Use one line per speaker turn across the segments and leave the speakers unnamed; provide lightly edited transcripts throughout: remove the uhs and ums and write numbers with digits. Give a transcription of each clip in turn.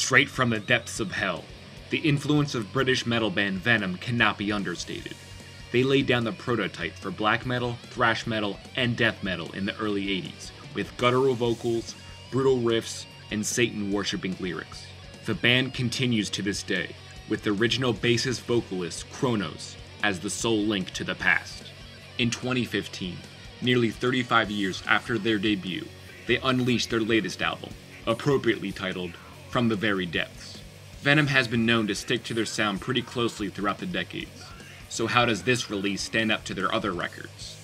Straight from the depths of hell, the influence of British metal band Venom cannot be understated. They laid down the prototype for black metal, thrash metal, and death metal in the early 80s, with guttural vocals, brutal riffs, and Satan-worshipping lyrics. The band continues to this day, with the original bassist vocalist Kronos as the sole link to the past. In 2015, nearly 35 years after their debut, they unleashed their latest album, appropriately titled From the Very Depths. Venom has been known to stick to their sound pretty closely throughout the decades, so how does this release stand up to their other records?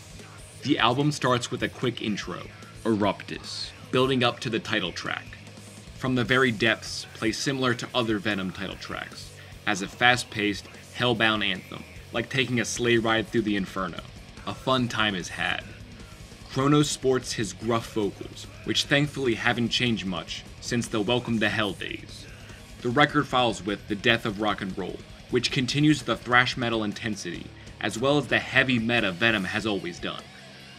The album starts with a quick intro, Eruptus, building up to the title track. From the Very Depths plays similar to other Venom title tracks, as a fast-paced, hellbound anthem, like taking a sleigh ride through the inferno. A fun time is had. Kronos sports his gruff vocals, which thankfully haven't changed much since the Welcome to Hell days. The record follows with The Death of Rock and Roll, which continues the thrash metal intensity, as well as the heavy meta Venom has always done.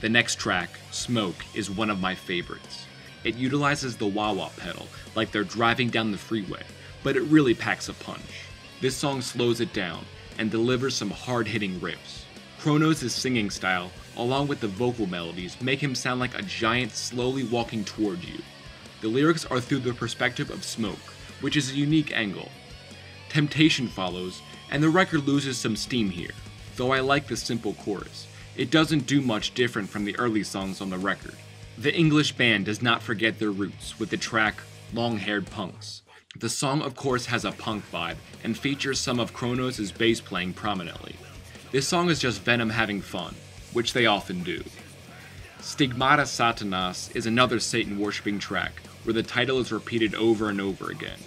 The next track, Smoke, is one of my favorites. It utilizes the wah-wah pedal like they're driving down the freeway, but it really packs a punch. This song slows it down and delivers some hard-hitting riffs. Kronos' singing style, along with the vocal melodies, make him sound like a giant slowly walking toward you. The lyrics are through the perspective of Smoke, which is a unique angle. Temptation follows, and the record loses some steam here, though I like the simple chorus. It doesn't do much different from the early songs on the record. The English band does not forget their roots with the track Long-Haired Punks. The song of course has a punk vibe and features some of Kronos' bass playing prominently. This song is just Venom having fun, which they often do. Stigmata Satanas is another Satan-worshipping track, where the title is repeated over and over again.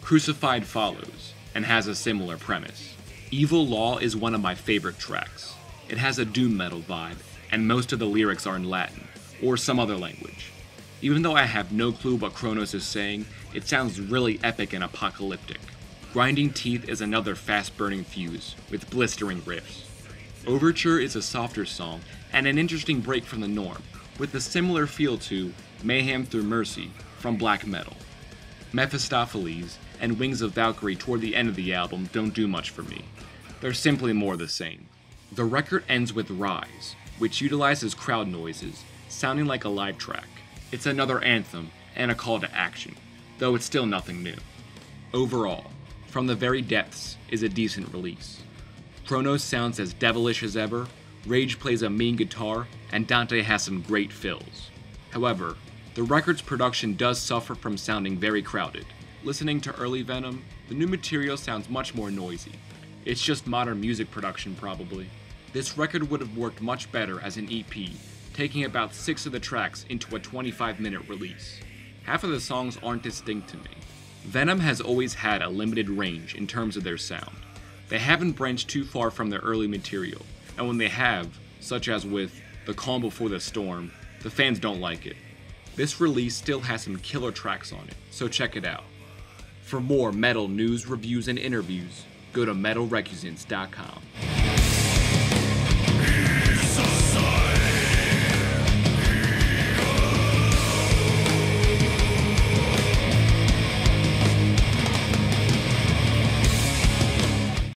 Crucified follows, and has a similar premise. Evil Law is one of my favorite tracks. It has a doom metal vibe, and most of the lyrics are in Latin, or some other language. Even though I have no clue what Kronos is saying, it sounds really epic and apocalyptic. Grinding Teeth is another fast-burning fuse, with blistering riffs. Overture is a softer song, and an interesting break from the norm, with a similar feel to Mayhem Through Mercy from black metal. Mephistopheles and Wings of Valkyrie toward the end of the album don't do much for me. They're simply more the same. The record ends with Rise, which utilizes crowd noises, sounding like a live track. It's another anthem and a call to action, though it's still nothing new. Overall, From the Very Depths is a decent release. Kronos sounds as devilish as ever, Rage plays a mean guitar, and Dante has some great fills. However, the record's production does suffer from sounding very crowded. Listening to early Venom, the new material sounds much more noisy. It's just modern music production probably. This record would have worked much better as an EP, taking about 6 of the tracks into a 25-minute release. Half of the songs aren't distinct to me. Venom has always had a limited range in terms of their sound. They haven't branched too far from their early material, and when they have, such as with The Calm Before the Storm, the fans don't like it. This release still has some killer tracks on it, so check it out. For more metal news, reviews, and interviews, go to metalrecusants.com.